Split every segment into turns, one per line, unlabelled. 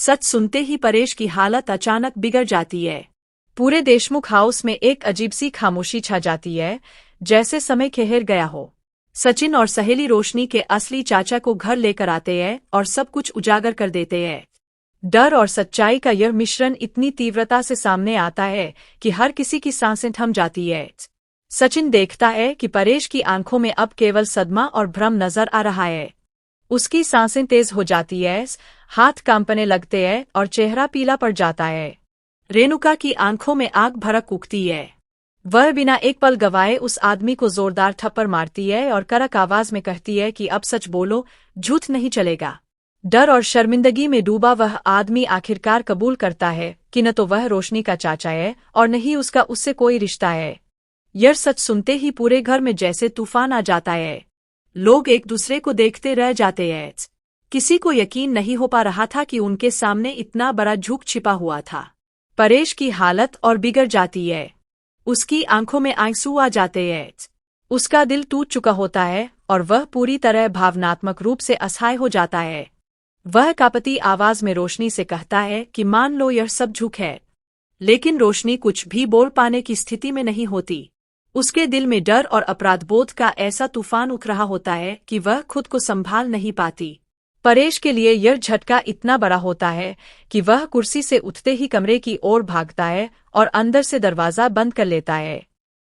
सच सुनते ही परेश की हालत अचानक बिगड़ जाती है। पूरे देशमुख हाउस में एक अजीब सी खामोशी छा जाती है, जैसे समय ठहर गया हो। सचिन और सहेली रोशनी के असली चाचा को घर लेकर आते हैं और सब कुछ उजागर कर देते हैं। डर और सच्चाई का यह मिश्रण इतनी तीव्रता से सामने आता है कि हर किसी की सांसें थम जाती है। सचिन देखता है कि परेश की आंखों में अब केवल सदमा और भ्रम नजर आ रहा है। उसकी सांसें तेज हो जाती है, हाथ कांपने लगते हैं और चेहरा पीला पड़ जाता है। रेणुका की आंखों में आग भड़क उठती है। वह बिना एक पल गवाए उस आदमी को जोरदार थप्पड़ मारती है और कड़क आवाज में कहती है कि अब सच बोलो, झूठ नहीं चलेगा। डर और शर्मिंदगी में डूबा वह आदमी आखिरकार कबूल करता है कि न तो वह रोशनी का चाचा है और न ही उसका उससे कोई रिश्ता है। यह सच सुनते ही पूरे घर में जैसे तूफान आ जाता है। लोग एक दूसरे को देखते रह जाते हैं। किसी को यकीन नहीं हो पा रहा था कि उनके सामने इतना बड़ा झूठ छिपा हुआ था। परेश की हालत और बिगड़ जाती है। उसकी आंखों में आंसू आ जाते हैं। उसका दिल टूट चुका होता है और वह पूरी तरह भावनात्मक रूप से असहाय हो जाता है। वह कांपती आवाज में रोशनी से कहता है कि मान लो यह सब झूठ है। लेकिन रोशनी कुछ भी बोल पाने की स्थिति में नहीं होती। उसके दिल में डर और अपराधबोध का ऐसा तूफान उठ रहा होता है कि वह खुद को संभाल नहीं पाती। परेश के लिए यह झटका इतना बड़ा होता है कि वह कुर्सी से उठते ही कमरे की ओर भागता है और अंदर से दरवाजा बंद कर लेता है।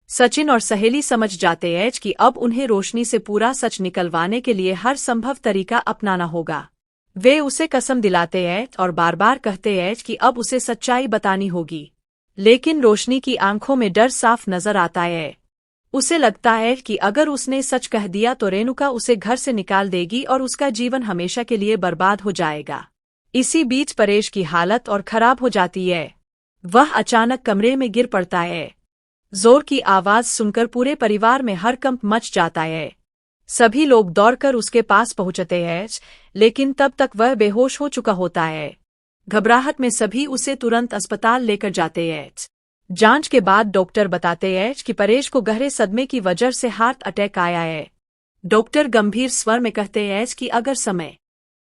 सचिन और सहेली समझ जाते हैं कि अब उन्हें रोशनी से पूरा सच निकलवाने के लिए हर संभव तरीका अपनाना होगा। वे उसे कसम दिलाते हैं और बार बार कहते हैं कि अब उसे सच्चाई बतानी होगी। लेकिन रोशनी की आंखों में डर साफ नजर आता है। उसे लगता है कि अगर उसने सच कह दिया तो रेणुका उसे घर से निकाल देगी और उसका जीवन हमेशा के लिए बर्बाद हो जाएगा। इसी बीच परेश की हालत और खराब हो जाती है। वह अचानक कमरे में गिर पड़ता है। जोर की आवाज सुनकर पूरे परिवार में हड़कंप मच जाता है। सभी लोग दौड़कर उसके पास पहुंचते हैं, लेकिन तब तक वह बेहोश हो चुका होता है। घबराहट में सभी उसे तुरंत अस्पताल लेकर जाते हैं। जांच के बाद डॉक्टर बताते हैं कि परेश को गहरे सदमे की वजह से हार्ट अटैक आया है। डॉक्टर गंभीर स्वर में कहते हैं कि अगर समय